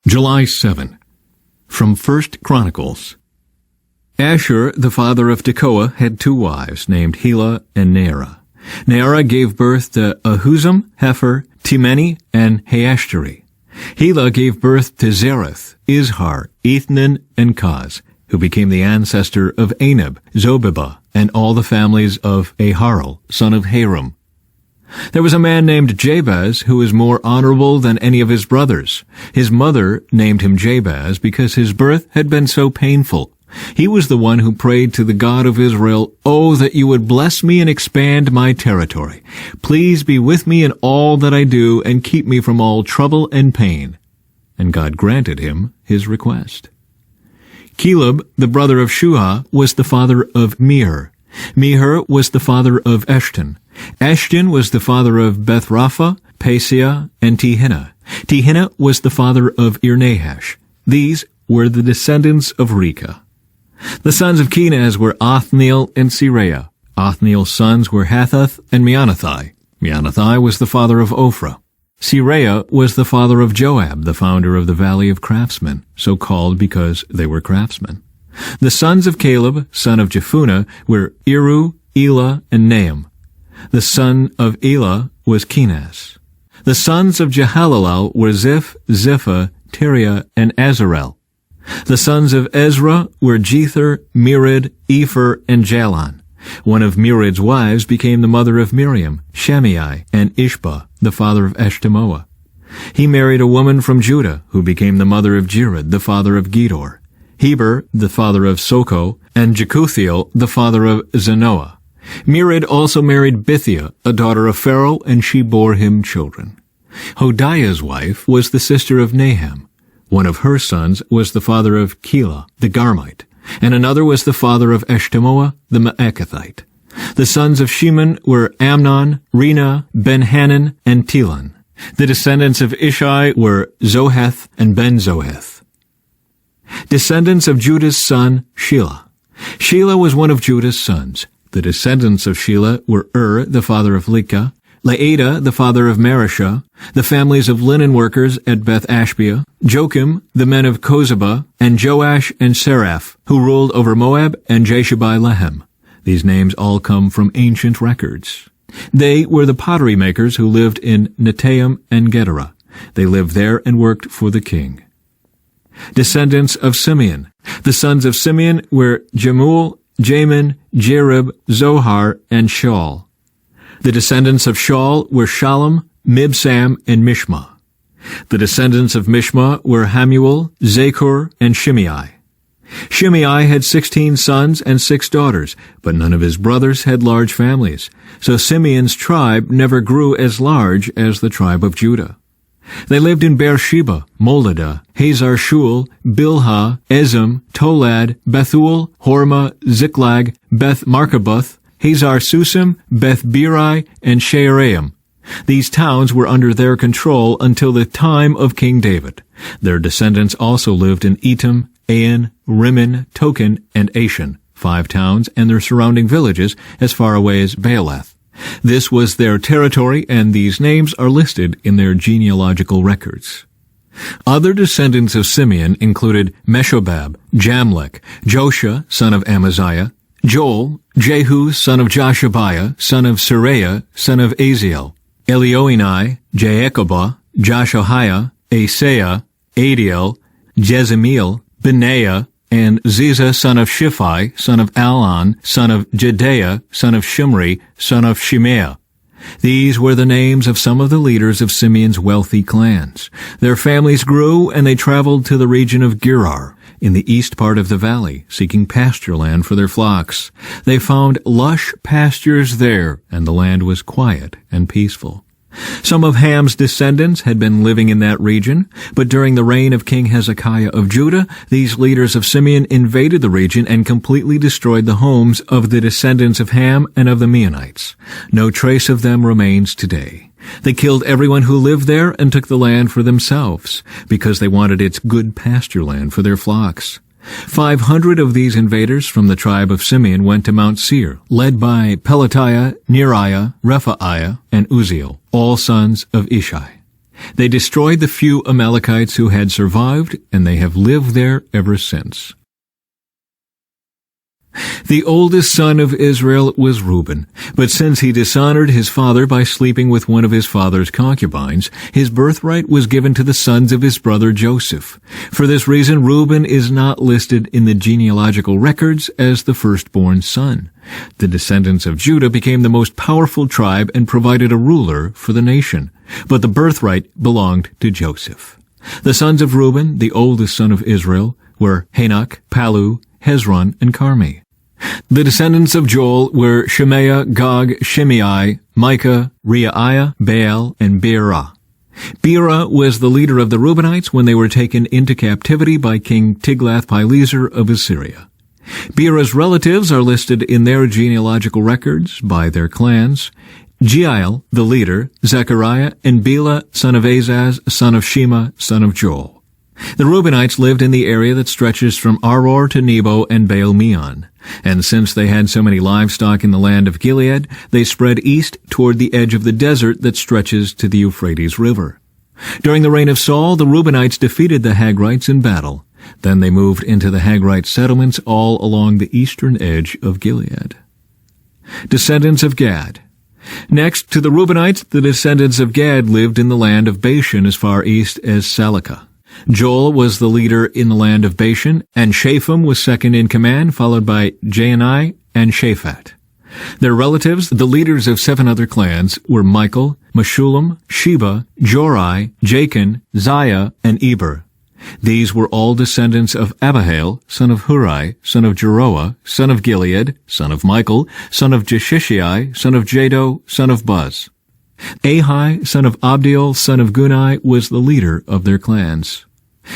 July 7. From 1 Chronicles. Ashur, the father of Tekoa, had 2 wives, named Helah and Naarah. Naarah gave birth to Ahuzam, Hefer, Timeni, and Haashtari. Helah gave birth to Zereth, Izhar, Ethnan, and Kaz, who became the ancestor of Anab, Zobebah, and all the families of Aharel, son of Harum. There was a man named Jabez who was more honorable than any of his brothers. His mother named him Jabez because his birth had been so painful. He was the one who prayed to the God of Israel, "Oh, that you would bless me and expand my territory. Please be with me in all that I do and keep me from all trouble and pain." And God granted him his request. Caleb, the brother of Shuah, was the father of Mir. Mir was the father of Eshton. Eshton was the father of Bethrapha, Paseah, and Tehinnah. Tehinnah was the father of Ir-Nahash. These were the descendants of Rechah. The sons of Kenaz were Othniel and Seraiah. Othniel's sons were Hathath and Meonothai. Meonothai was the father of Ophrah. Seraiah was the father of Joab, the founder of the Valley of Craftsmen, so called because they were craftsmen. The sons of Caleb, son of Jephunneh, were Iru, Elah, and Nahum. The son of Elah was Kenaz. The sons of Jehalelel were Ziph, Ziphah, Tiria, and Azarel. The sons of Ezra were Jether, Mered, Epher, and Jalon. One of Mered's wives became the mother of Miriam, Shammai, and Ishbah, the father of Eshtemoa. He married a woman from Judah, who became the mother of Jered, the father of Gedor, Heber, the father of Soko, and Jekuthiel, the father of Zanoah. Mered also married Bithiah, a daughter of Pharaoh, and she bore him children. Hodiah's wife was the sister of Naham. One of her sons was the father of Keilah, the Garmite, and another was the father of Eshtemoa, the Maacathite. The sons of Shimon were Amnon, Rena, Ben-Hanan, and Telon. The descendants of Ishai were Zoheth and Ben-Zoheth. Descendants of Judah's son, Shelah. Shelah was one of Judah's sons. The descendants of Shelah were the father of Lekah, Laada, the father of Mareshah, the families of linen workers at Beth-Ashbea, Joachim, the men of Kozeba, and Joash and Seraph, who ruled over Moab, and Jashubai-Lehem. These names all come from ancient records. They were the pottery makers who lived in Netaim and Gedera. They lived there and worked for the king. Descendants of Simeon. The sons of Simeon were Jemuel, Jamin, Jerib, Zohar, and Shaul. The descendants of Shaul were Shalom, Mibsam, and Mishma. The descendants of Mishma were Hamuel, Zakur, and Shimei. Shimei had 16 sons and 6 daughters, but none of his brothers had large families, so Simeon's tribe never grew as large as the tribe of Judah. They lived in Beersheba, Moladah, Hazar-Shul, Bilhah, Ezem, Tolad, Bethul, Hormah, Ziklag, Beth-Markaboth, Hazar-Susim, Beth-Biri, and Shearaim. These towns were under their control until the time of King David. Their descendants also lived in Etam, Ain, Rimmon, Token, and Ashan, 5 towns and their surrounding villages as far away as Baalath. This was their territory, and these names are listed in their genealogical records. Other descendants of Simeon included Meshobab, Jamlech, Joshua, son of Amaziah, Joel, Jehu, son of Joshabiah, son of Seraiah, son of Aziel, Elioenai, Jaakobah, Joshahiah, Asaiah, Adiel, Jezemiel, Benaiah, and Ziza, son of Shiphi, son of Alon, son of Jedaiah, son of Shimri, son of Shimea. These were the names of some of the leaders of Simeon's wealthy clans. Their families grew, and they traveled to the region of Gerar, in the east part of the valley, seeking pasture land for their flocks. They found lush pastures there, and the land was quiet and peaceful. Some of Ham's descendants had been living in that region, but during the reign of King Hezekiah of Judah, these leaders of Simeon invaded the region and completely destroyed the homes of the descendants of Ham and of the Meunites. No trace of them remains today. They killed everyone who lived there and took the land for themselves, because they wanted its good pasture land for their flocks. 500 of these invaders from the tribe of Simeon went to Mount Seir, led by Pelatiah, Neriah, Rephaiah, and Uzziel, all sons of Ishai. They destroyed the few Amalekites who had survived, and they have lived there ever since. The oldest son of Israel was Reuben, but since he dishonored his father by sleeping with one of his father's concubines, his birthright was given to the sons of his brother Joseph. For this reason, Reuben is not listed in the genealogical records as the firstborn son. The descendants of Judah became the most powerful tribe and provided a ruler for the nation, but the birthright belonged to Joseph. The sons of Reuben, the oldest son of Israel, were Hanok, Palu, Hezron, and Carmi. The descendants of Joel were Shemaiah, Gog, Shimei, Micah, Reiah, Baal, and Beerah. Beerah was the leader of the Reubenites when they were taken into captivity by King Tiglath-Pileser of Assyria. Beerah's relatives are listed in their genealogical records by their clans: Jeiel, the leader, Zechariah, and Bela, son of Azaz, son of Shema, son of Joel. The Reubenites lived in the area that stretches from Aror to Nebo and Baal-Meon. And since they had so many livestock in the land of Gilead, they spread east toward the edge of the desert that stretches to the Euphrates River. During the reign of Saul, the Reubenites defeated the Hagrites in battle. Then they moved into the Hagrite settlements all along the eastern edge of Gilead. Descendants of Gad. Next to the Reubenites, the descendants of Gad lived in the land of Bashan as far east as Salecah. Joel was the leader in the land of Bashan, and Shapham was second in command, followed by Jaanai and Shaphat. Their relatives, the leaders of 7 other clans, were Michael, Meshullam, Sheba, Jorai, Jachin, Ziah, and Eber. These were all descendants of Abihail, son of Hurai, son of Jeroah, son of Gilead, son of Michael, son of Jeshishai, son of Jado, son of Buz. Ahai, son of Abdiel, son of Gunai, was the leader of their clans.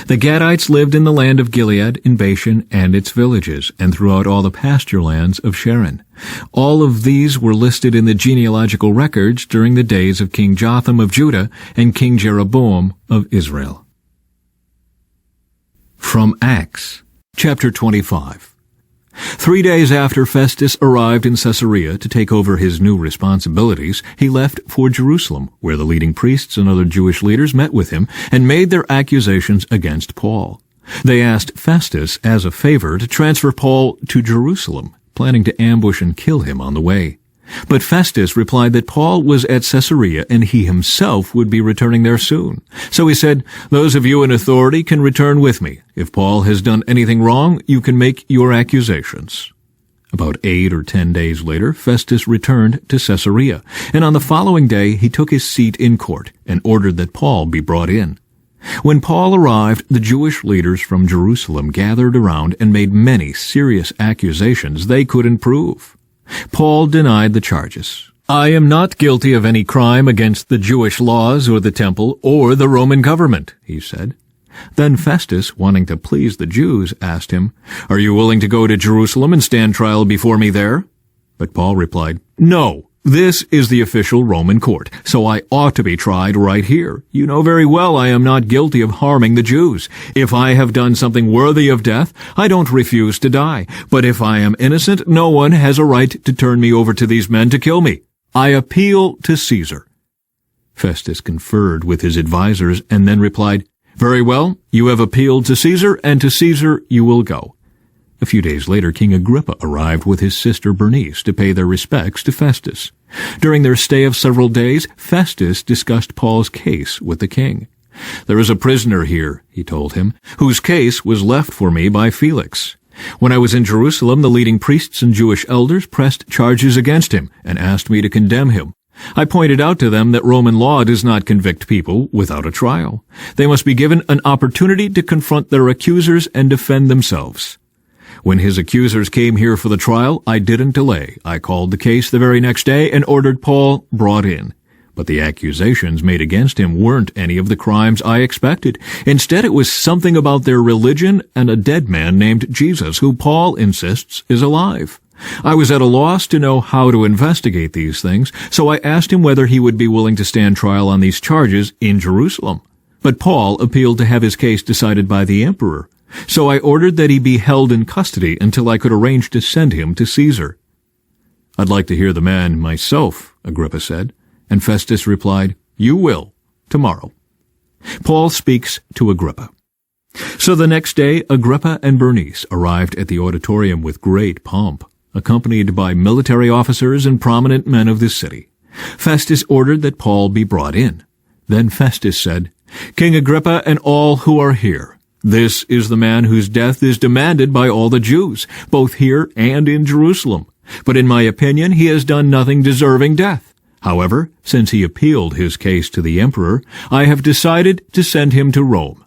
The Gadites lived in the land of Gilead, in Bashan and its villages, and throughout all the pasture lands of Sharon. All of these were listed in the genealogical records during the days of King Jotham of Judah and King Jeroboam of Israel. From Acts, chapter 25. 3 days after Festus arrived in Caesarea to take over his new responsibilities, he left for Jerusalem, where the leading priests and other Jewish leaders met with him and made their accusations against Paul. They asked Festus, as a favor, to transfer Paul to Jerusalem, planning to ambush and kill him on the way. But Festus replied that Paul was at Caesarea and he himself would be returning there soon. So he said, "Those of you in authority can return with me. If Paul has done anything wrong, you can make your accusations." About 8 or 10 days later, Festus returned to Caesarea, and on the following day he took his seat in court and ordered that Paul be brought in. When Paul arrived, the Jewish leaders from Jerusalem gathered around and made many serious accusations they couldn't prove. Paul denied the charges. "I am not guilty of any crime against the Jewish laws or the temple or the Roman government," he said. Then Festus, wanting to please the Jews, asked him, "Are you willing to go to Jerusalem and stand trial before me there?" But Paul replied, "No, this is the official Roman court, so I ought to be tried right here. You know very well I am not guilty of harming the Jews. If I have done something worthy of death, I don't refuse to die. But if I am innocent, no one has a right to turn me over to these men to kill me. I appeal to Caesar." Festus conferred with his advisers and then replied, "Very well, you have appealed to Caesar, and to Caesar you will go." A few days later, King Agrippa arrived with his sister Bernice to pay their respects to Festus. During their stay of several days, Festus discussed Paul's case with the king. "There is a prisoner here," he told him, "whose case was left for me by Felix. When I was in Jerusalem, the leading priests and Jewish elders pressed charges against him and asked me to condemn him. I pointed out to them that Roman law does not convict people without a trial. They must be given an opportunity to confront their accusers and defend themselves. When his accusers came here for the trial, I didn't delay. I called the case the very next day and ordered Paul brought in. But the accusations made against him weren't any of the crimes I expected. Instead, it was something about their religion and a dead man named Jesus, who Paul insists is alive. I was at a loss to know how to investigate these things, so I asked him whether he would be willing to stand trial on these charges in Jerusalem. But Paul appealed to have his case decided by the emperor. So I ordered that he be held in custody until I could arrange to send him to Caesar." "I'd like to hear the man myself," Agrippa said, and Festus replied, "You will, tomorrow." Paul speaks to Agrippa. So the next day, Agrippa and Bernice arrived at the auditorium with great pomp, accompanied by military officers and prominent men of the city. Festus ordered that Paul be brought in. Then Festus said, "King Agrippa and all who are here, this is the man whose death is demanded by all the Jews, both here and in Jerusalem. But in my opinion, he has done nothing deserving death. However, since he appealed his case to the emperor, I have decided to send him to Rome.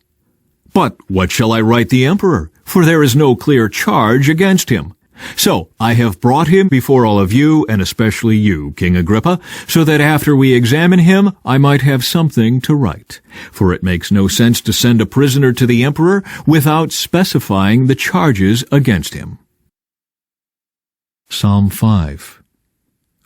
But what shall I write the emperor? For there is no clear charge against him. So I have brought him before all of you, and especially you, King Agrippa, so that after we examine him, I might have something to write. For it makes no sense to send a prisoner to the emperor without specifying the charges against him." Psalm 5.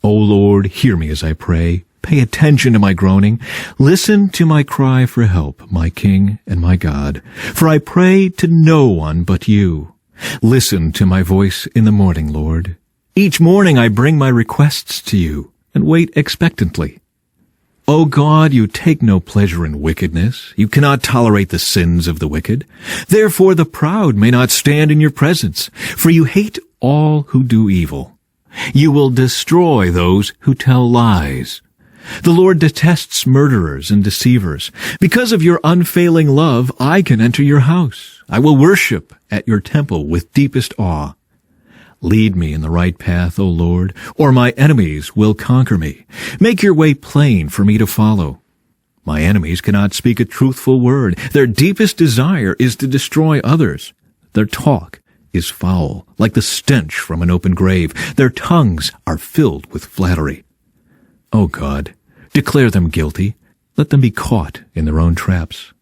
O Lord, hear me as I pray. Pay attention to my groaning. Listen to my cry for help, my King and my God. For I pray to no one but you. Listen to my voice in the morning, Lord. Each morning I bring my requests to you and wait expectantly. O God, you take no pleasure in wickedness. You cannot tolerate the sins of the wicked. Therefore the proud may not stand in your presence, for you hate all who do evil. You will destroy those who tell lies. The Lord detests murderers and deceivers. Because of your unfailing love, I can enter your house. I will worship at your temple with deepest awe. Lead me in the right path, O Lord, or my enemies will conquer me. Make your way plain for me to follow. My enemies cannot speak a truthful word. Their deepest desire is to destroy others. Their talk is foul, like the stench from an open grave. Their tongues are filled with flattery. O God, declare them guilty. Let them be caught in their own traps.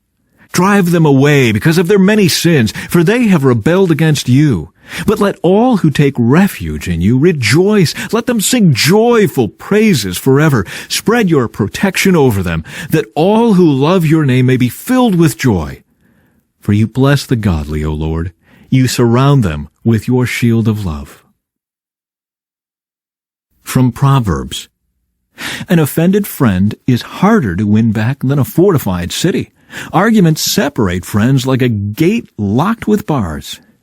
Drive them away because of their many sins, for they have rebelled against you. But let all who take refuge in you rejoice. Let them sing joyful praises forever. Spread your protection over them, that all who love your name may be filled with joy. For you bless the godly, O Lord. You surround them with your shield of love. From Proverbs. An offended friend is harder to win back than a fortified city. Arguments separate friends like a gate locked with bars.